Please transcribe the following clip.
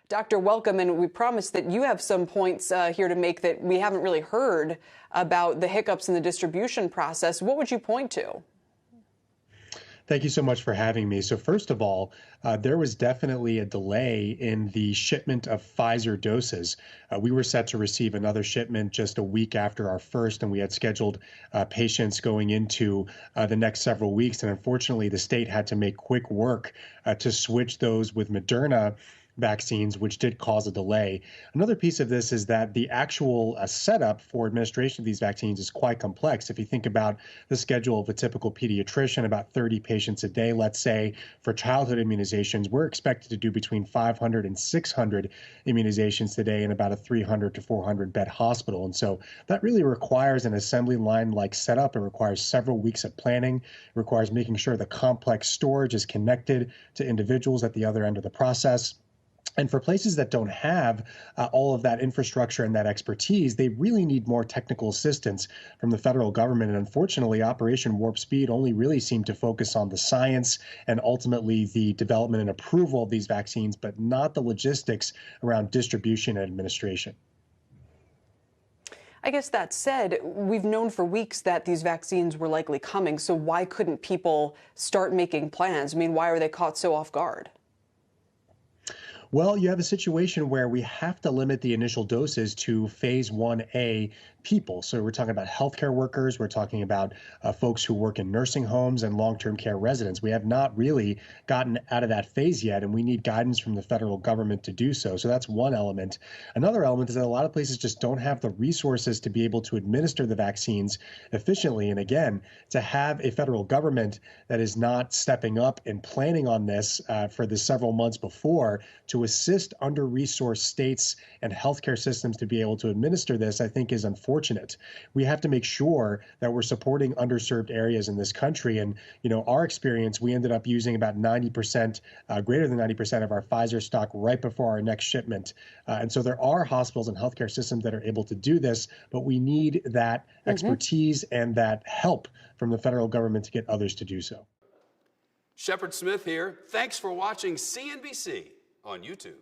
Doctor, welcome, and we promise that you have some points here to make that we haven't really heard about the hiccups in the distribution process. What would you point to? Thank you so much for having me. So first of all, there was definitely a delay in the shipment of Pfizer doses. We were set to receive another shipment just a week after our first, and we had scheduled patients going into the next several weeks. And unfortunately, the state had to make quick work to switch those with Moderna vaccines, which did cause a delay. Another piece of this is that the actual setup for administration of these vaccines is quite complex. If you think about the schedule of a typical pediatrician, about 30 patients a day, let's say, for childhood immunizations, we're expected to do between 500 and 600 immunizations today in about a 300 to 400 bed hospital. And so that really requires an assembly line like setup. It requires several weeks of planning. It requires making sure the complex storage is connected to individuals at the other end of the process. And for places that don't have all of that infrastructure and that expertise, they really need more technical assistance from the federal government. And unfortunately, Operation Warp Speed only really seemed to focus on the science and ultimately the development and approval of these vaccines, but not the logistics around distribution and administration. I guess that said, we've known for weeks that these vaccines were likely coming. So why couldn't people start making plans? I mean, why are they caught so off guard? Well, you have a situation where we have to limit the initial doses to phase 1A people. So we're talking about healthcare workers, we're talking about folks who work in nursing homes and long-term care residents. We have not really gotten out of that phase yet, and we need guidance from the federal government to do so. So that's one element. Another element is that a lot of places just don't have the resources to be able to administer the vaccines efficiently. And again, to have a federal government that is not stepping up and planning on this for the several months before to assist under-resourced states and healthcare systems to be able to administer this, I think is unfortunate. We have to make sure that we're supporting underserved areas in this country. And, our experience, we ended up using about 90%, greater than 90% of our Pfizer stock right before our next shipment. And so there are hospitals and healthcare systems that are able to do this, but we need that expertise and that help from the federal government to get others to do so. Shepard Smith here. Thanks for watching CNBC on YouTube.